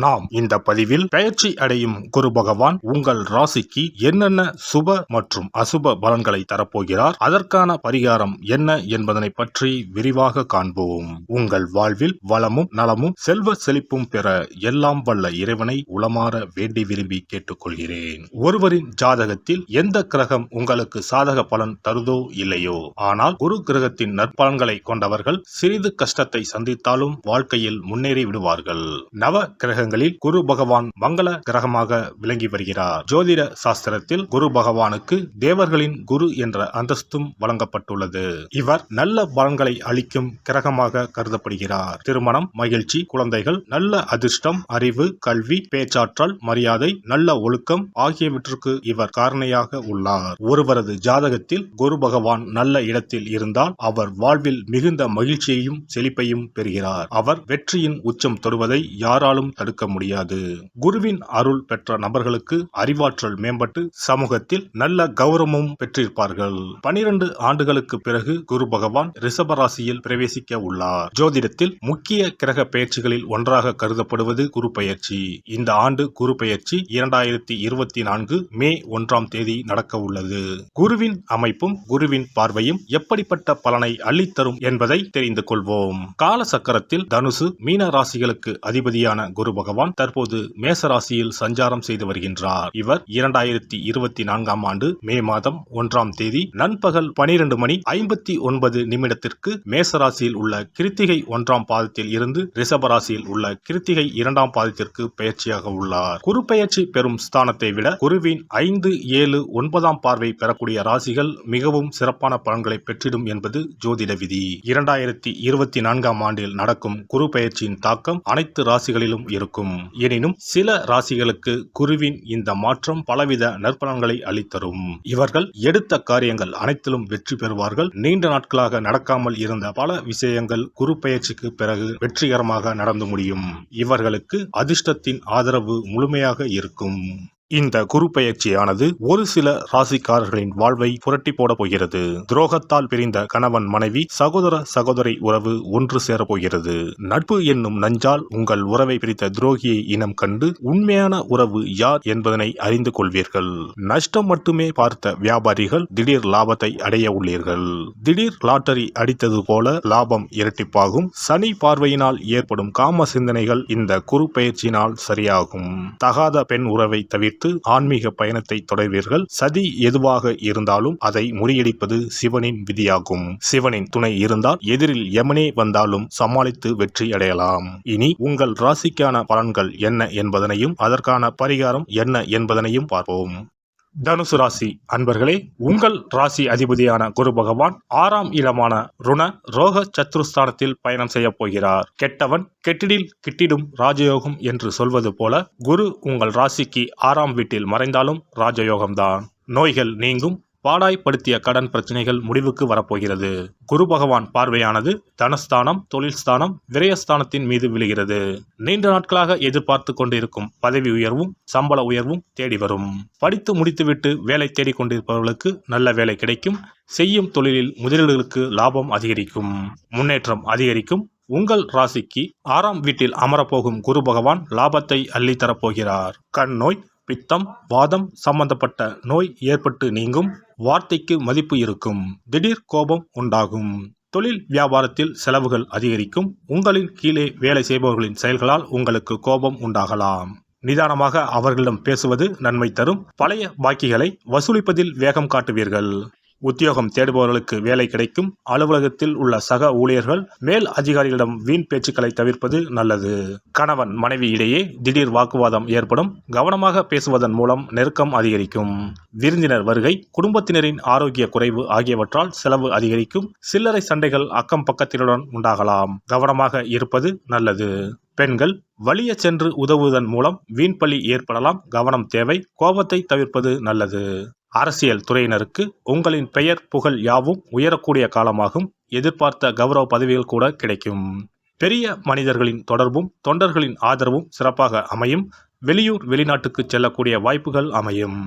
நாம் இந்த பதிவில் பெயர்ச்சி அடையும் குரு பகவான் உங்கள் ராசிக்கு என்னென்ன சுப மற்றும் அசுப பலன்களை தரப்போகிறார், அதற்கான பரிகாரம் என்ன என்பதனை பற்றி விரிவாக காண்போம். உங்கள் வாழ்வில் வளமும் நலமும் செல்வ செழிப்பும் பெற எல்லாம் வல்ல இறைவனை உளமாற வேண்டி விரும்பி கேட்டுக்கொள்கிறேன். ஒருவரின் ஜாதகத்தில் எந்த கிரகம் உங்களுக்கு சாதக பலன் தருதோ இல்லையோ, ஆனால் குரு கிரகத்தின் நற்பலன்களை கொண்டவர்கள் சிறிது கஷ்டத்தை சந்தித்தாலும் வாழ்க்கையில் முன்னேறி விடுவார்கள். நவ கிரகங்களில் குரு பகவான் மங்கள கிரகமாக விளங்கி வருகிறார். ஜோதிட சாஸ்திரத்தில் குரு பகவானுக்கு தேவர்களின் குரு என்ற அந்தஸ்தும் வழங்கப்பட்டுள்ளது. இவர் நல்ல பலன்களை அளிக்கும் கிரகமாக கருதப்படுகிறார். திருமணம், மகிழ்ச்சி, குழந்தைகள், நல்ல அதிர்ஷ்டம், அறிவு, கல்வி, பேச்சாற்றல், மரியாதை, நல்ல ஒழுக்கம் ஆகியவற்றுக்கு இவர் காரணியாக உள்ளார். ஒருவரது ஜாதகத்தில் குரு பகவான் நல்ல இடத்தில் இருந்தால் அவர் வாழ்வில் மிகுந்த மகிழ்ச்சியையும் செழிப்பையும் பெறுகிறார். அவர் வெற்றியின் உச்சம் தொடுவதை யாராலும் தடுக்க முடியாது. குருவின் அருள் பெற்ற நபர்களுக்கு அறிவாற்றல் மேம்பட்டு சமூகத்தில் நல்ல கௌரவமும் பெற்றிருப்பார்கள். 12 ஆண்டுகளுக்கு பிறகு குரு பகவான் ரிஷப ராசியில் பிரவேசிக்க உள்ளார். ஜோதிடத்தில் முக்கிய கிரக பெயர்ச்சிகளில் ஒன்றாக கருதப்படுவது குரு பெயர்ச்சி. இந்த ஆண்டு குரு பெயர்ச்சி 2024 மே 1ஆம் தேதி நடக்க உள்ளது. குருவின் அமைப்பும் குருவின் பார்வையும் எப்படிப்பட்ட பலனை அள்ளித்தரும் என்பதை தெரிந்து கொள்வோம். கால சக்கரத்தில் தனுசு, மீன ராசிகளுக்கு அதிபதியான குரு பகவான் தற்போது மேச ராசியில் சஞ்சாரம் செய்து வருகின்றார். இவர் 2024ஆம் ஆண்டு மே மாதம் 1ஆம் தேதி நண்பகல் 12:59 மேச ராசியில் உள்ள கிருத்திகை 1ஆம் பாதத்தில் இருந்து ரிஷப ராசியில் உள்ள கிருத்திகை 2ஆம் பாதத்திற்கு பெயர்ச்சியாக உள்ளார். குரு பெயர்ச்சி பெறும் ஸ்தானத்தை விட குருவின் 5, 7, 9ஆம் பார்வை பெறக்கூடிய ராசிகள் மிகவும் சிறப்பான பலன்களை பெற்றிடும் என்பது ஜோதிட விதி. 2024ஆம் ஆண்டில் நடக்கும் குரு பெயர்ச்சியின் தாக்கம் அனைத்து ராசிகளிலும் இருக்கும். எனினும் சில ராசிகளுக்கு குருவின் இந்த மாற்றம் பலவித நற்பலன்களை அளித்தரும். இவர்கள் எடுத்த காரியங்கள் அனைத்திலும் வெற்றி பெறுவார்கள். நீண்ட நாட்களாக நடக்காமல் இருந்த பல விஷயங்கள் குரு பெயர்ச்சிக்கு பிறகு வெற்றிகரமாக நடந்து முடியும். இவர்களுக்கு அதிர்ஷ்டத்தின் ஆதரவு முழுமையாக இருக்கும். இந்த குரு பெயர்ச்சியானது ஒரு சில ராசிக்காரர்களின் வாழ்வை புரட்டி போட போகிறது. துரோகத்தால் பிரிந்த கணவன் மனைவி, சகோதர சகோதரி உறவு ஒன்று சேர போகிறது. நட்பு என்னும் நஞ்சால் உங்கள் உறவை பிரித்த துரோகியை இனம் கண்டு உண்மையான உறவு யார் என்பதனை அறிந்து கொள்வீர்கள். நஷ்டம் மட்டுமே பார்த்த வியாபாரிகள் திடீர் லாபத்தை அடைய உள்ளீர்கள். திடீர் லாட்டரி அடித்தது போல லாபம் இரட்டிப்பாகும். சனி பார்வையினால் ஏற்படும் காம சிந்தனைகள் இந்த குரு பெயர்ச்சியினால் சரியாகும். தகாத பெண் உறவை தவிர்த்து ஆன்மீக பயணத்தை தொடர்வீர்கள். சதி எதுவாக இருந்தாலும் அதை முறியடிப்பது சிவனின் விதியாகும். சிவனின் துணை இருந்தால் எதிரில் யமனே வந்தாலும் சமாளித்து வெற்றி அடையலாம். இனி உங்கள் ராசிக்கான பலன்கள் என்ன என்பதனையும் அதற்கான பரிகாரம் என்ன என்பதனையும் பார்ப்போம். தனுசு ராசி அன்பர்களே, உங்கள் ராசி அதிபதியான குரு பகவான் 6ஆம் இடமான ருண ரோக சத்ருஸ்தானத்தில் பயணம் செய்ய போகிறார். கெட்டவன் கெட்டிடில் கிட்டிடும் ராஜயோகம் என்று சொல்வது போல குரு உங்கள் ராசிக்கு 6ஆம் வீட்டில் மறைந்தாலும் ராஜயோகம்தான். நோய்கள் நீங்கும். பாடாய்படுத்திய கடன் பிரச்சனைகள் முடிவுக்கு வரப்போகிறது. குரு பகவான் பார்வையானது தனஸ்தானம், தொழில் ஸ்தானம், விரயஸ்தானத்தின் மீது விழுகிறது. நீண்ட நாட்களாக எதிர்பார்த்து கொண்டிருக்கும் பதவி உயர்வும் சம்பள உயர்வும் தேடி வரும். படித்து முடித்துவிட்டு வேலை தேடிக் கொண்டிருப்பவர்களுக்கு நல்ல வேலை கிடைக்கும். செய்யும் தொழிலில் முதலீடுகளுக்கு லாபம் அதிகரிக்கும். முன்னேற்றம் அதிகரிக்கும். உங்கள் ராசிக்கு 6ஆம் வீட்டில் அமரப்போகும் குரு பகவான் லாபத்தை அள்ளி தரப்போகிறார். கண் நோய், பித்தம், வாதம் சம்பந்தப்பட்ட நோய் ஏற்பட்டு நீங்கும். வார்த்தைக்கு மதிப்பு இருக்கும். திடீர் கோபம் உண்டாகும். தொழில் வியாபாரத்தில் செலவுகள் அதிகரிக்கும். உங்களின் கீழே வேலை செய்பவர்களின் செயல்களால் உங்களுக்கு கோபம் உண்டாகலாம். நிதானமாக அவர்களிடம் பேசுவது நன்மை தரும். பழைய பாக்கிகளை வசூலிப்பதில் வேகம் காட்டுவீர்கள். உத்தியோகம் தேடுபவர்களுக்கு வேலை கிடைக்கும். அலுவலகத்தில் உள்ள சக ஊழியர்கள், மேல் அதிகாரிகளிடம் வீண் பேச்சுக்களை தவிர்ப்பது நல்லது. கணவன் மனைவி இடையே திடீர் வாக்குவாதம் ஏற்படும். கவனமாக பேசுவதன் மூலம் நெருக்கம் அதிகரிக்கும். விருந்தினர் வருகை, குடும்பத்தினரின் ஆரோக்கிய குறைவு ஆகியவற்றால் செலவு அதிகரிக்கும். சில்லறை சண்டைகள் அக்கம் பக்கத்தினுடன் உண்டாகலாம். கவனமாக இருப்பது நல்லது. பெண்கள் வலிய சென்று உதவுவதன் மூலம் வீண்பழி ஏற்படலாம். கவனம் தேவை. கோபத்தை தவிர்ப்பது நல்லது. அரசியல் துறையினருக்கு உங்களின் பெயர் புகழ் யாவும் உயரக்கூடிய காலமாகும். எதிர்பார்த்த கௌரவ பதவிகள் கூட கிடைக்கும். பெரிய மனிதர்களின் தொடர்பும் தொண்டர்களின் ஆதரவும் சிறப்பாக அமையும். வெளியூர் வெளிநாட்டுக்கு செல்லக்கூடிய வாய்ப்புகள் அமையும்.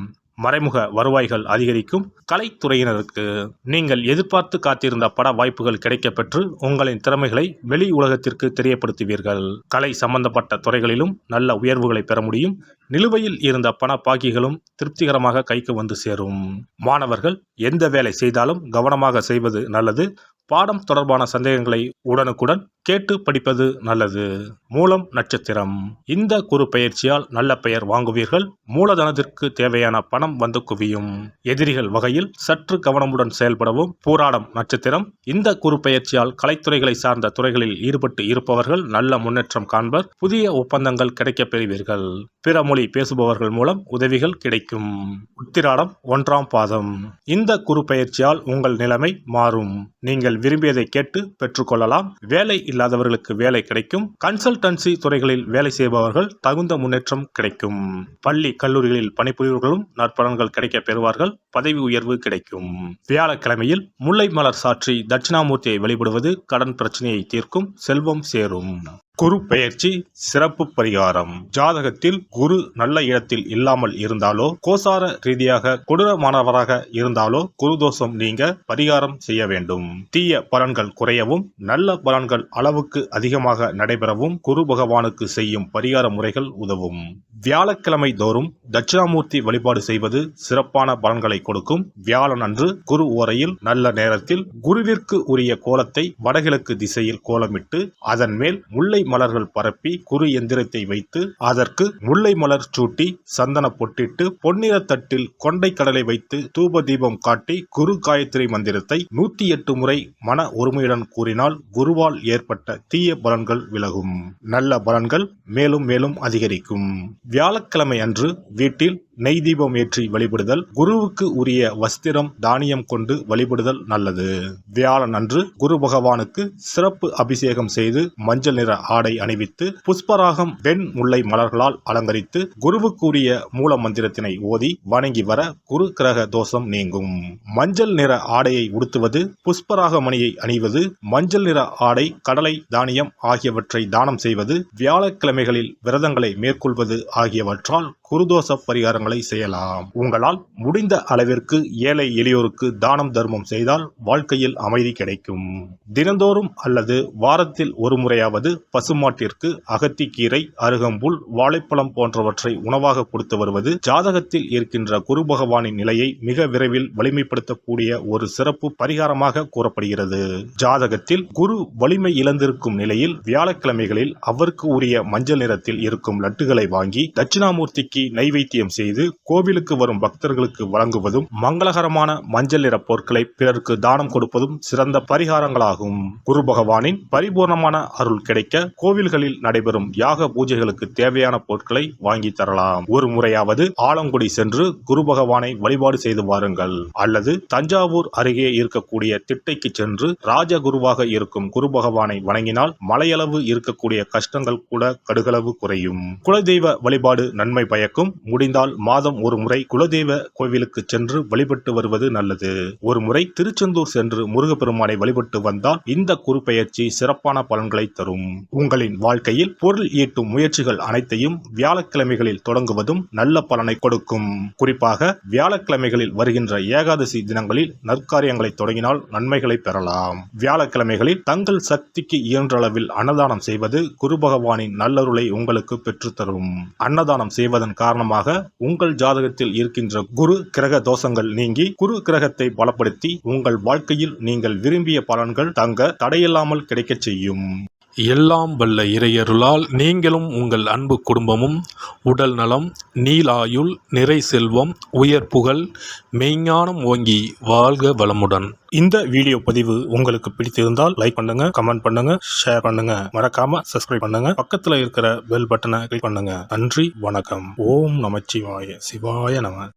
மறைமுக வருவாய்கள் அதிகரிக்கும். கலைத்துறையினருக்கு நீங்கள் எதிர்பார்த்து காத்திருந்த பட வாய்ப்புகள் கிடைக்கப்பெற்று உங்களின் திறமைகளை வெளி உலகத்திற்கு தெரியப்படுத்துவீர்கள். கலை சம்பந்தப்பட்ட துறைகளிலும் நல்ல உயர்வுகளை பெற முடியும். நிலுவையில் இருந்த பண பாக்கிகளும் திருப்திகரமாக கைக்கு வந்து சேரும். மாணவர்கள் எந்த வேலை செய்தாலும் கவனமாக செய்வது நல்லது. பாடம் தொடர்பான சந்தேகங்களை உடனுக்குடன் கேட்டு படிப்பது நல்லது. மூலம் நட்சத்திரம். இந்த குரு பெயர்ச்சியால் நல்ல பெயர் வாங்குவீர்கள். மூலதனத்திற்கு தேவையான பணம் வந்து குவியும். எதிரிகள் வகையில் சற்று கவனமுடன் செயல்படவும். பூராடம் நட்சத்திரம். இந்த குரு பெயர்ச்சியால் கலைத்துறைகளை சார்ந்த துறைகளில் ஈடுபட்டு இருப்பவர்கள் நல்ல முன்னேற்றம் காண்பர். புதிய ஒப்பந்தங்கள் கிடைக்கப் பெறுவீர்கள். பிற மொழி பேசுபவர்கள் மூலம் உதவிகள் கிடைக்கும். உத்திராடம் 1ஆம் பாதம். இந்த குரு பெயர்ச்சியால் உங்கள் நிலைமை மாறும். நீங்கள் விரும்பியதை கேட்டு பெற்றுக்கொள்ளலாம். வேலை இல்லாதவர்களுக்கு வேலை கிடைக்கும். கன்சல்டன்சி துறைகளில் வேலை செய்பவர்கள் தகுந்த முன்னேற்றம் கிடைக்கும். பள்ளி கல்லூரிகளில் பணிபுரிபவர்களும் நற்பலன்கள் கிடைக்க பெறுவார்கள். பதவி உயர்வு கிடைக்கும். வியாழக்கிழமையில் முல்லை மலர் சாற்றி தட்சிணாமூர்த்தியை வழிபடுவது கடன் பிரச்சனையை தீர்க்கும். செல்வம் சேரும். குரு பெயர்ச்சி சிறப்பு பரிகாரம். ஜாதகத்தில் குரு நல்ல இடத்தில் இல்லாமல் இருந்தாலோ, கோசார ரீதியாக கொடூரமானவராக இருந்தாலோ குரு தோஷம் நீங்க பரிகாரம் செய்ய வேண்டும். தீய பலன்கள் குறையவும் நல்ல பலன்கள் அளவுக்கு அதிகமாக நடைபெறவும் குரு பகவானுக்கு செய்யும் பரிகார முறைகள் உதவும். வியாழக்கிழமை தோறும் தட்சிணாமூர்த்தி வழிபாடு செய்வது சிறப்பான பலன்களை கொடுக்கும். வியாழன் அன்று குரு ஓரையில் நல்ல நேரத்தில் குருவிற்கு உரிய கோலத்தை வடகிழக்கு திசையில் கோலமிட்டு அதன் மேல் முல்லை மலர்கள் பரப்பி குரு எந்திரத்தை வைத்து அதற்கு முல்லை மலர் சூட்டி சந்தன பொட்டிட்டு பொன்னிற தட்டில் கொண்டை கடலை வைத்து தூப தீபம் காட்டி குரு காயத்ரி மந்திரத்தை 108 முறை மன ஒருமையுடன் கூறினால் குருவால் ஏற்பட்ட தீய பலன்கள் விலகும். நல்ல பலன்கள் மேலும் மேலும் அதிகரிக்கும். வியாழக்கிழமை அன்று வீட்டில் நெய் தீபம் ஏற்றி வழிபடுதல். குருவுக்கு உரிய வஸ்திரம் தானியம் கொண்டு வழிபடுதல் நல்லது. வியாழன் அன்று குரு பகவானுக்கு சிறப்பு அபிஷேகம் செய்து மஞ்சள் நிற ஆடை அணிவித்து புஷ்பராகம் வெண் முல்லை மலர்களால் அலங்கரித்து குருவுக்கு உரிய மூல மந்திரத்தினை ஓதி வணங்கி வர குரு கிரக தோஷம் நீங்கும். மஞ்சள் நிற ஆடையை உடுத்துவது, புஷ்பராக மணியை அணிவது, மஞ்சள் நிற ஆடை, கடலை, தானியம் ஆகியவற்றை தானம் செய்வது, வியாழக்கிழமைகளில் விரதங்களை மேற்கொள்வது ஆகியவற்றால் குருதோஷ பரிகாரங்களை செய்யலாம். உங்களால் முடிந்த அளவிற்கு ஏழை எளியோருக்கு தானம் தர்மம் செய்தால் வாழ்க்கையில் அமைதி கிடைக்கும். தினந்தோறும் அல்லது வாரத்தில் ஒரு முறையாவது பசுமாட்டிற்கு அகத்திக்கீரை, அருகம்புல், வாழைப்பழம் போன்றவற்றை உணவாக கொடுத்து வருவது ஜாதகத்தில் இருக்கின்ற குரு பகவானின் நிலையை மிக விரைவில் வலிமைப்படுத்தக்கூடிய ஒரு சிறப்பு பரிகாரமாக கூறப்படுகிறது. ஜாதகத்தில் குரு வலிமை இழந்திருக்கும் நிலையில் வியாழக்கிழமைகளில் அவருக்கு உரிய மஞ்சள் நிறத்தில் இருக்கும் லட்டுகளை வாங்கி தட்சிணாமூர்த்திக்கு நைவேத்தியம் செய்து கோவிலுக்கு வரும் பக்தர்களுக்கு வழங்குவதும் மங்களகரமான மஞ்சள் நிற பொருட்களை பிறருக்கு தானம் கொடுப்பதும் சிறந்த பரிகாரங்களாகும். குரு பகவானின் பரிபூர்ணமான அருள் கிடைக்க கோவில்களில் நடைபெறும் யாக பூஜைகளுக்கு தேவையான பொருட்களை வாங்கி தரலாம். ஒரு முறையாவது ஆலங்குடி சென்று குரு பகவானை வழிபாடு செய்து வாருங்கள். அல்லது தஞ்சாவூர் அருகே இருக்கக்கூடிய திட்டைக்கு சென்று ராஜகுருவாக இருக்கும் குரு பகவானை வணங்கினால் மலையளவு இருக்கக்கூடிய கஷ்டங்கள் கூட கடுகளவு குறையும். குலதெய்வ வழிபாடு நன்மை பயக்கும். முடிந்தால் மாதம் ஒரு முறை குலதெய்வ கோவிலுக்கு சென்று வழிபட்டு வருவது நல்லது. ஒரு முறை திருச்செந்தூர் சென்று முருகப்பெருமானை வழிபட்டு வந்தால் இந்த குரு பெயர்ச்சி சிறப்பான பலன்களை தரும். உங்களின் வாழ்க்கையில் பொருள் ஈட்டும் முயற்சிகள் அனைத்தையும் வியாழக்கிழமைகளில் தொடங்குவதும் நல்ல பலனை கொடுக்கும். குறிப்பாக வியாழக்கிழமைகளில் வருகின்ற ஏகாதசி தினங்களில் நற்காரியங்களை தொடங்கினால் நன்மைகளை பெறலாம். வியாழக்கிழமைகளில் தங்கள் சக்திக்கு இயன்ற அளவில் அன்னதானம் செய்வது குரு பகவானின் நல்லருளை உங்களுக்கு பெற்றுத்தரும். அன்னதானம் செய்வதன் காரணமாக உங்கள் ஜாதகத்தில் இருக்கின்ற குரு கிரக தோஷங்கள் நீங்கி குரு கிரகத்தை பலப்படுத்தி உங்கள் வாழ்க்கையில் நீங்கள் விரும்பிய பலன்கள் தங்க தடையில்லாமல் கிடைக்கச் செய்யும். எல்லாம் வல்ல இறையருளால் நீங்களும் உங்கள் அன்பு குடும்பமும் உடல் நலம், நீலாயுள், நிறை செல்வம், உயர் புகழ், மெய்ஞானம் ஓங்கி வாழ்க வளமுடன். இந்த வீடியோ பதிவு உங்களுக்கு பிடித்திருந்தால் லைக் பண்ணுங்க, கமெண்ட் பண்ணுங்க, ஷேர் பண்ணுங்க, மறக்காம சப்ஸ்கிரைப் பண்ணுங்க, பக்கத்துல இருக்கிற பெல் பட்டனை கிளிக் பண்ணுங்க. நன்றி, வணக்கம். ஓம் நமச்சிவாய. சிவாய நம.